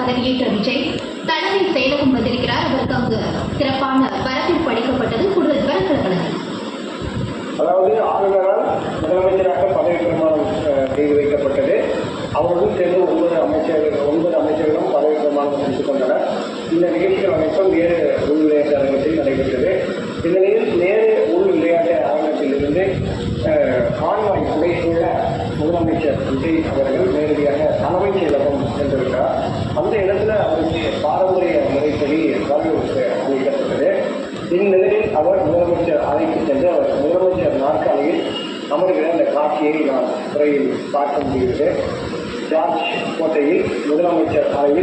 பதவியேற்ற விஜய் தலைமை செயலகம் வந்திருக்கிறார். அவருக்கு அங்கு சிறப்பான வரவேற்பு அளிக்கப்பட்டது. கூடுதல் விவரங்களை வழங்குகிறார். அதாவது ஆளுநரால் முதலமைச்சராக பதவி பிரமாணம் செய்து வைக்கப்பட்டது. அவர்களும் சேர்ந்து 9 அமைச்சர்களும் பதவி பிரமாணம் செய்து கொண்டனர். இந்த நிகழ்ச்சிகள் அனைத்தும் நேரு உள் விளையாட்டு அரங்கத்தில் நடைபெற்றது. இந்த நிகழ்ச்சி நேரு உள் விளையாட்டு அரங்கத்திலிருந்து கான்வாய் புடைசூழ முதலமைச்சர் விஜய் அவர்கள் நேரடியாக தலைமைச் செயலகம் சென்றிருக்கிறார். அந்த இடத்துல அவருக்கு பாரம்பரிய முறைப்படி வரவேற்பு அளிக்கப்பட்டது. இந்நிலையில் அவர் முதலமைச்சர் அறைக்கு சென்று அவர் முதலமைச்சர் நாற்காலியில் அமர்கிற அந்த காட்சியை நாம் துறையில் பார்க்க முடிகிறது. ஜார்ஜ் கோட்டையில் முதலமைச்சர் அறையில்